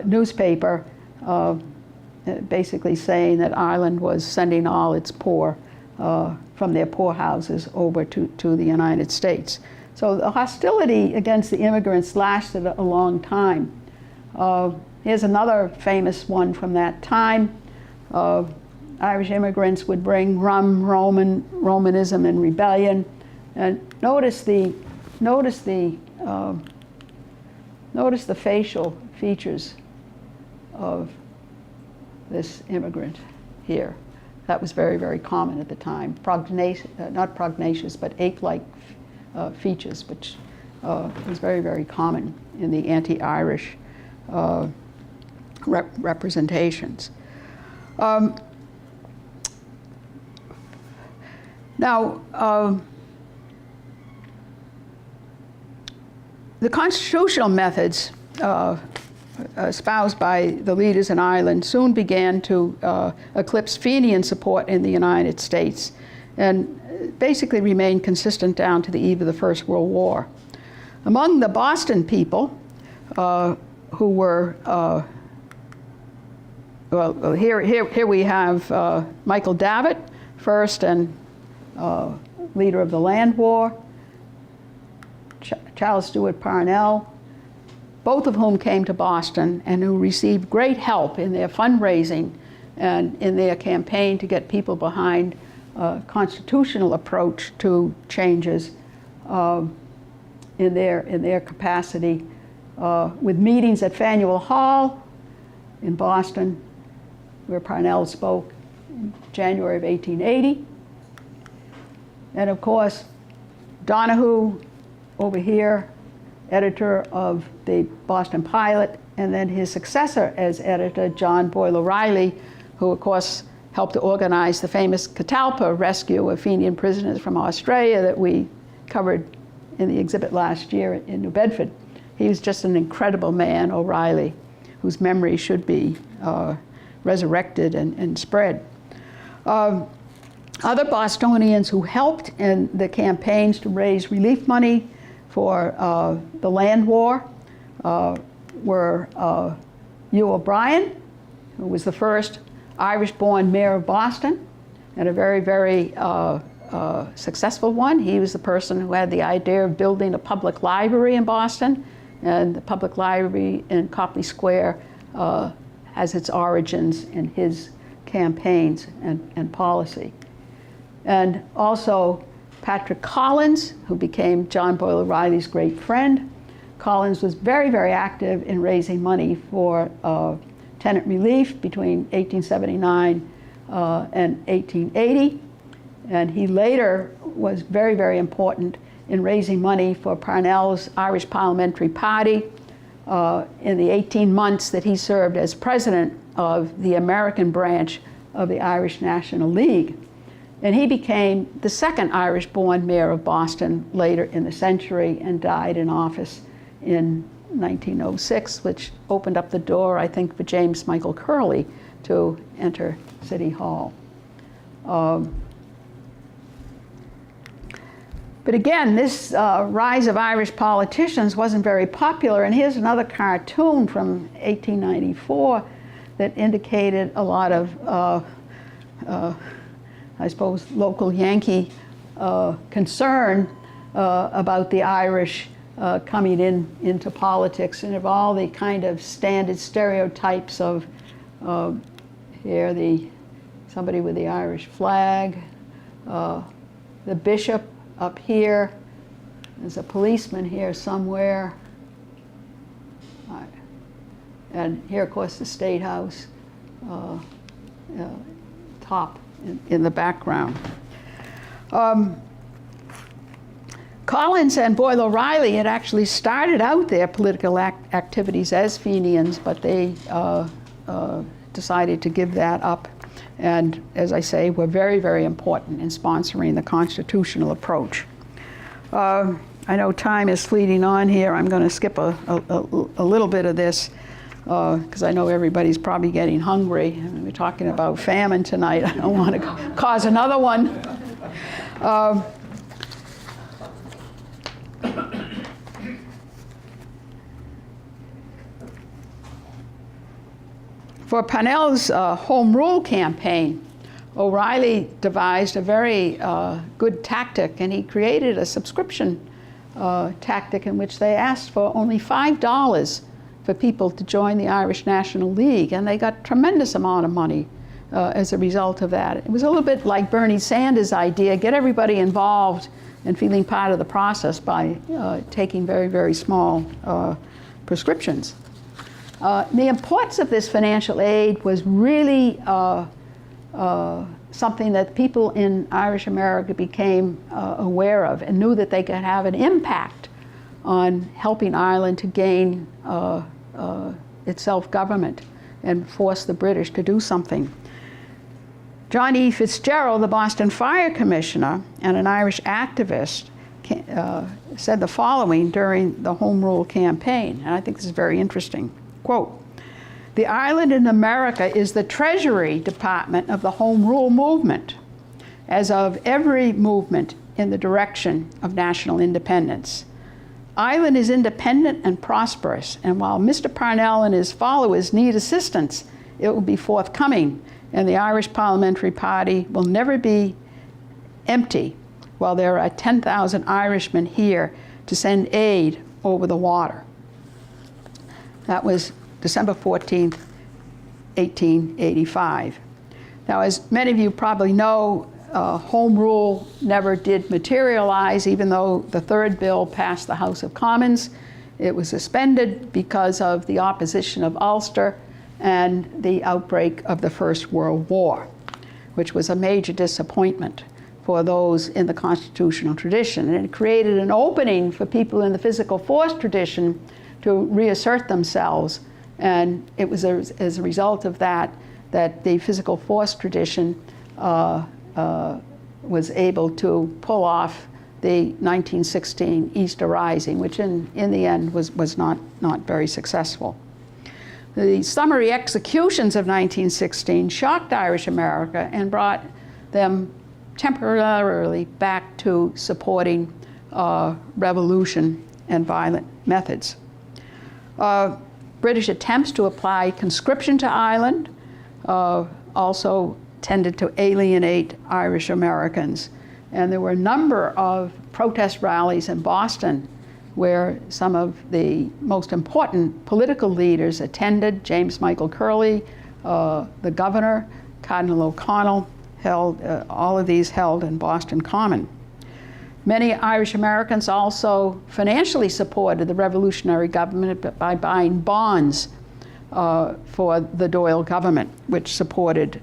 newspaper, basically saying that Ireland was sending all its poor from their poorhouses over to the United States. So the hostility against the immigrants lasted a long time. Here's another famous one from that time. Irish immigrants would bring rum, Romanism, and rebellion. And notice the facial features of this immigrant here. That was very, very common at the time. Not prognathous, but ape-like features, which was very, very common in the anti-Irish representations. The constitutional methods espoused by the leaders in Ireland soon began to eclipse Fenian support in the United States and basically remained consistent down to the eve of the First World War. Among the Boston people who were well, here we have Michael Davitt, first and leader of the land war, Charles Stewart Parnell, both of whom came to Boston and who received great help in their fundraising and in their campaign to get people behind a constitutional approach to changes in their capacity, with meetings at Faneuil Hall in Boston, where Parnell spoke in January of 1880. And of course, Donahue over here, editor of the Boston Pilot, and then his successor as editor, John Boyle O'Reilly, who of course helped to organize the famous Catalpa rescue of Fenian prisoners from Australia that we covered in the exhibit last year in New Bedford. He was just an incredible man, O'Reilly, whose memory should be resurrected and spread. Other Bostonians who helped in the campaigns to raise relief money for the land war were Hugh O'Brien, who was the first Irish-born mayor of Boston, and a very, very successful one. He was the person who had the idea of building a public library in Boston, and the public library in Copley Square has its origins in his campaigns and policy. And also Patrick Collins, who became John Boyle O'Reilly's great friend. Collins was very, very active in raising money for tenant relief between 1879 and 1880. And he later was very, very important in raising money for Parnell's Irish Parliamentary Party in the 18 months that he served as president of the American branch of the Irish National League. And he became the second Irish-born mayor of Boston later in the century and died in office in 1906, which opened up the door, I think, for James Michael Curley to enter City Hall. But again, this rise of Irish politicians wasn't very popular, and here's another cartoon from 1894 that indicated a lot of I suppose, local Yankee concern about the Irish coming into politics, and of all the kind of standard stereotypes of here, somebody with the Irish flag, the bishop up here, there's a policeman here somewhere, and here, of course, the State House top in the background. Collins and Boyle O'Reilly had actually started out their political activities as Fenians, but they decided to give that up. And as I say, were very, very important in sponsoring the constitutional approach. I know time is fleeting on here. I'm going to skip a little bit of this because I know everybody's probably getting hungry. We're talking about famine tonight. I don't want to cause another one. For Parnell's Home Rule campaign, O'Reilly devised a very good tactic, and he created a subscription tactic in which they asked for only $5 for people to join the Irish National League, and they got tremendous amount of money as a result of that. It was a little bit like Bernie Sanders' idea, get everybody involved and feeling part of the process by taking very, very small prescriptions. The importance of this financial aid was really something that people in Irish America became aware of and knew that they could have an impact on helping Ireland to gain its self-government and force the British to do something. John E. Fitzgerald, the Boston Fire Commissioner and an Irish activist, said the following during the Home Rule campaign, and I think this is very interesting. Quote, "The Ireland in America is the Treasury Department of the Home Rule movement, as of every movement in the direction of national independence. Ireland is independent and prosperous, and while Mr. Parnell and his followers need assistance it will be forthcoming, and the Irish Parliamentary Party will never be empty while there are 10,000 Irishmen here to send aid over the water. That was December 14th, 1885. Now, as many of you probably know, Home Rule never did materialize, even though the third bill passed the House of Commons. It was suspended because of the opposition of Ulster and the outbreak of the First World War, which was a major disappointment for those in the constitutional tradition. And it created an opening for people in the physical force tradition to reassert themselves. And it was as a result of that the physical force tradition was able to pull off the 1916 Easter Rising, which in the end was not very successful. The summary executions of 1916 shocked Irish America and brought them temporarily back to supporting revolution and violent methods. British attempts to apply conscription to Ireland also tended to alienate Irish Americans. And there were a number of protest rallies in Boston where some of the most important political leaders attended. James Michael Curley, the governor, Cardinal O'Connell, all of these held in Boston Common. Many Irish Americans also financially supported the revolutionary government by buying bonds for the Doyle government, which supported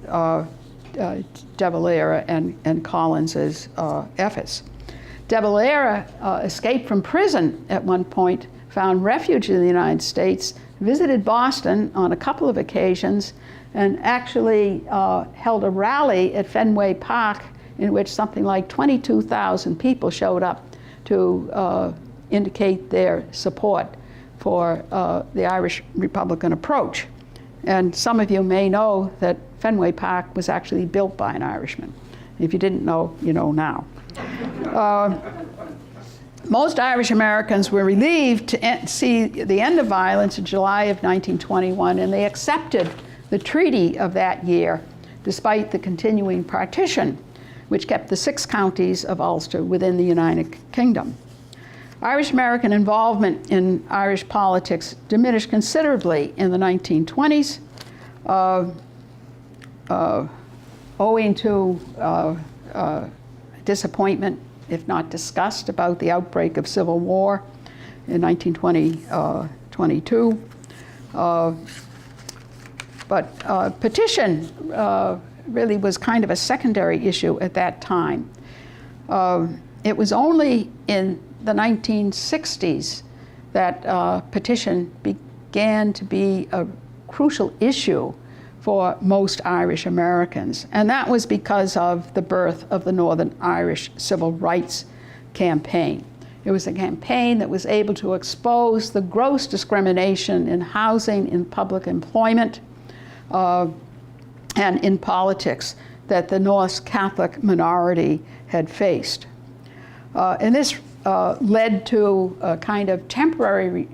De Valera and Collins's efforts. De Valera escaped from prison at one point, found refuge in the United States, visited Boston on a couple of occasions, and actually held a rally at Fenway Park in which something like 22,000 people showed up to indicate their support for the Irish Republican approach. And some of you may know that Fenway Park was actually built by an Irishman. If you didn't know, you know now. Most Irish Americans were relieved to see the end of violence in July of 1921, and they accepted the treaty of that year, despite the continuing partition, which kept the 6 counties of Ulster within the United Kingdom. Irish American involvement in Irish politics diminished considerably in the 1920s, owing to disappointment, if not disgust, about the outbreak of civil war in 1922. But petition really was kind of a secondary issue at that time. It was only in the 1960s that petition began to be a crucial issue for most Irish Americans. And that was because of the birth of the Northern Irish Civil Rights Campaign. It was a campaign that was able to expose the gross discrimination in housing, in public employment, and in politics that the Norse Catholic minority had faced. And this led to a kind of temporary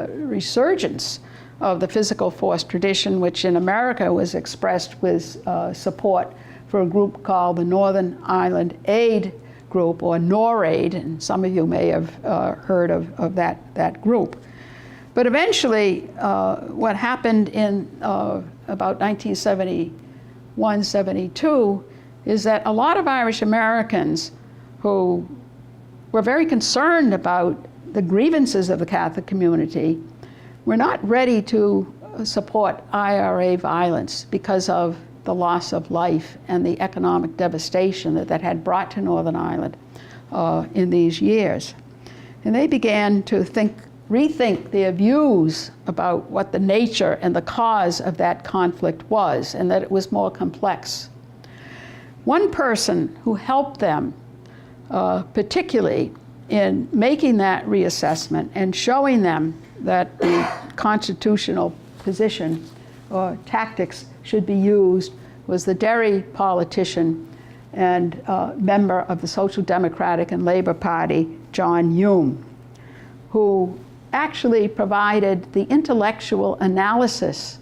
resurgence of the physical force tradition, which in America was expressed with support for a group called the Northern Ireland Aid Group, or NORAID, and some of you may have heard of that group. But eventually, what happened in about 1971-72 is that a lot of Irish Americans who were very concerned about the grievances of the Catholic community were not ready to support IRA violence because of the loss of life and the economic devastation that had brought to Northern Ireland in these years. And they began to rethink their views about what the nature and the cause of that conflict was, and that it was more complex. One person who helped them, particularly in making that reassessment and showing them that the constitutional position or tactics should be used, was the Derry politician and member of the Social Democratic and Labor Party, John Hume, who actually provided the intellectual analysis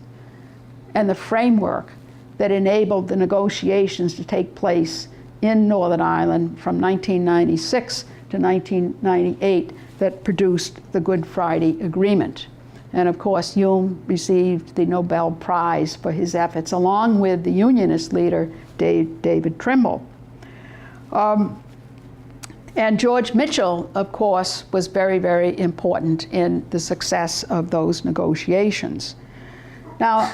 and the framework that enabled the negotiations to take place in Northern Ireland from 1996 to 1998 that produced the Good Friday Agreement. And of course, Hume received the Nobel Prize for his efforts, along with the Unionist leader, David Trimble. And George Mitchell, of course, was very, very important in the success of those negotiations. Now,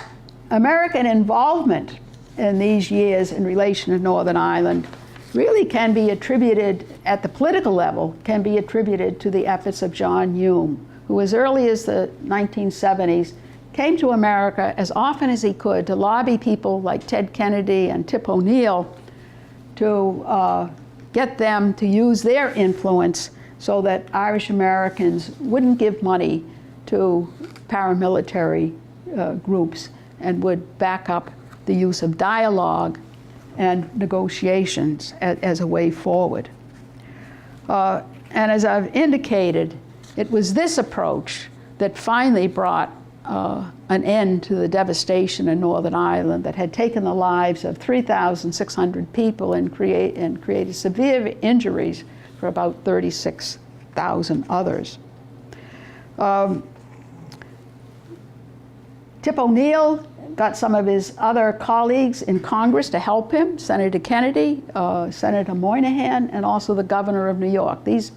American involvement in these years in relation to Northern Ireland really can be attributed, at the political level, can be attributed to the efforts of John Hume, who as early as the 1970s came to America as often as he could to lobby people like Ted Kennedy and Tip O'Neill to get them to use their influence so that Irish Americans wouldn't give money to paramilitary groups and would back up the use of dialogue and negotiations as a way forward. And as I've indicated, it was this approach that finally brought an end to the devastation in Northern Ireland that had taken the lives of 3,600 people and created severe injuries for about 36,000 others. Tip O'Neill got some of his other colleagues in Congress to help him, Senator Kennedy, Senator Moynihan, and also the governor of New York. These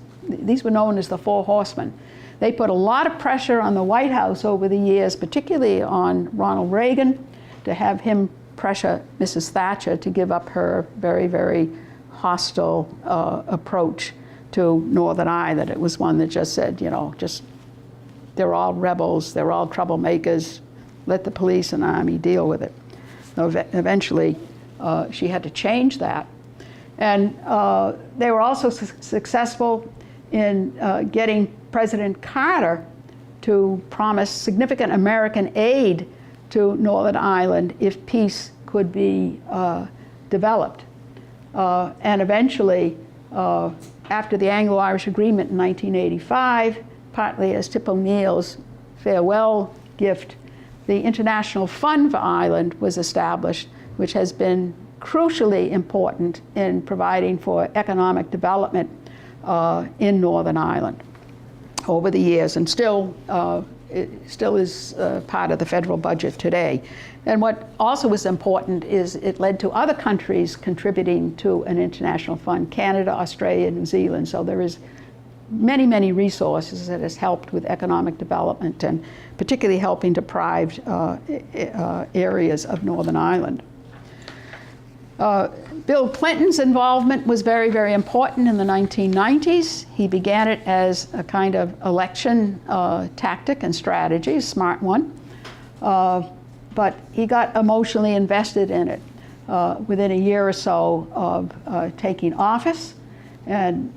were known as the Four Horsemen. They put a lot of pressure on the White House over the years, particularly on Ronald Reagan, to have him pressure Mrs. Thatcher to give up her very, very hostile approach to Northern Ireland. It was one that just said, you know, just they're all rebels, they're all troublemakers, let the police and army deal with it. So eventually, she had to change that. And they were also successful in getting President Carter to promise significant American aid to Northern Ireland if peace could be developed. And eventually, after the Anglo-Irish Agreement in 1985, partly as Tip O'Neill's farewell gift, the International Fund for Ireland was established, which has been crucially important in providing for economic development in Northern Ireland over the years, and it still is part of the federal budget today. And what also was important is it led to other countries contributing to an international fund: Canada, Australia, New Zealand. So there is many, many resources that has helped with economic development, and particularly helping deprived areas of Northern Ireland. Bill Clinton's involvement was very, very important in the 1990s. He began it as a kind of election tactic and strategy, a smart one, but he got emotionally invested in it within a year or so of taking office. And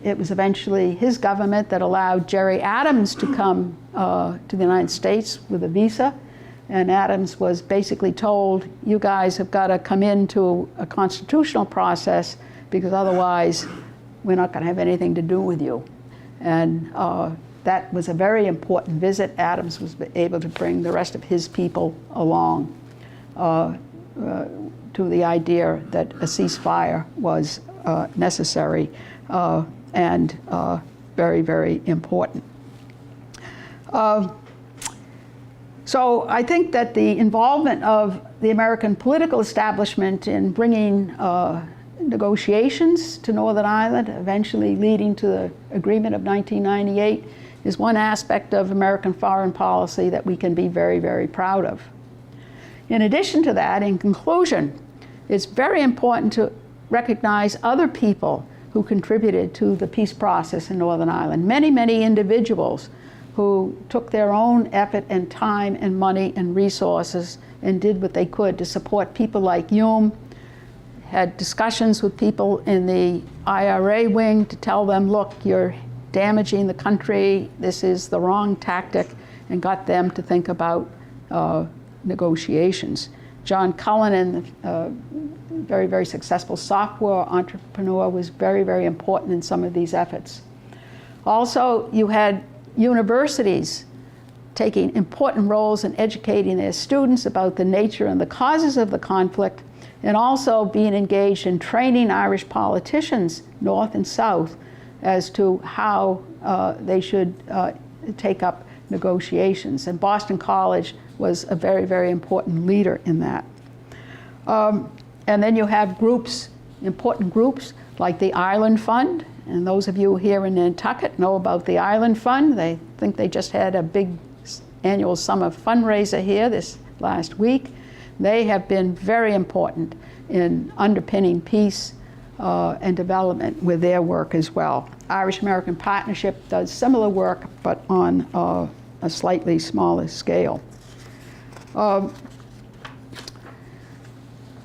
it was eventually his government that allowed Jerry Adams to come to the United States with a visa. And Adams was basically told, you guys have got to come into a constitutional process because otherwise we're not going to have anything to do with you. And that was a very important visit. Adams was able to bring the rest of his people along to the idea that a ceasefire was necessary and very, very important. So I think that the involvement of the American political establishment in bringing negotiations to Northern Ireland, eventually leading to the agreement of 1998, is one aspect of American foreign policy that we can be very, very proud of. In addition to that, in conclusion, it's very important to recognize other people who contributed to the peace process in Northern Ireland. Many, many individuals who took their own effort and time and money and resources and did what they could to support people like Hume, had discussions with people in the IRA wing to tell them, look, you're damaging the country, this is the wrong tactic, and got them to think about negotiations. John Cullinan, very, very successful software entrepreneur, was very, very important in some of these efforts. Also, you had universities taking important roles in educating their students about the nature and the causes of the conflict, and also being engaged in training Irish politicians, North and South, as to how they should take up negotiations. And Boston College was a very, very important leader in that. And then you have groups, important groups, like the Ireland Fund. And those of you here in Nantucket know about the Ireland Fund. They think they just had a big annual summer fundraiser here this last week. They have been very important in underpinning peace and development with their work as well. Irish-American Partnership does similar work, but on a slightly smaller scale.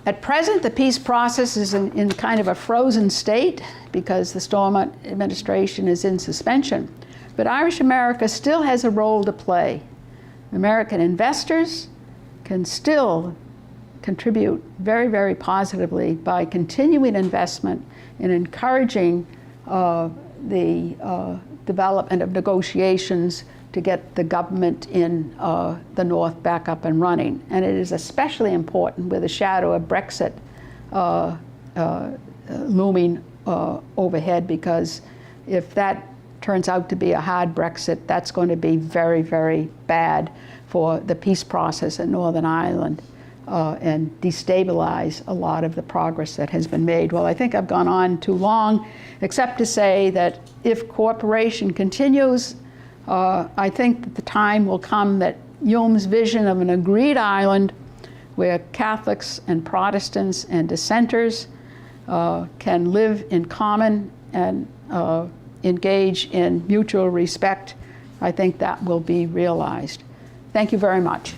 At present, the peace process is in kind of a frozen state because the Stormont administration is in suspension. But Irish America still has a role to play. American investors can still contribute very, very positively by continuing investment and encouraging the development of negotiations to get the government in the North back up and running. And it is especially important with the shadow of Brexit looming overhead, because if that turns out to be a hard Brexit, that's going to be very, very bad for the peace process in Northern Ireland and destabilize a lot of the progress that has been made. Well, I think I've gone on too long, except to say that if cooperation continues, I think that the time will come that Hume's vision of an agreed Ireland where Catholics and Protestants and dissenters can live in common and engage in mutual respect, I think that will be realized. Thank you very much.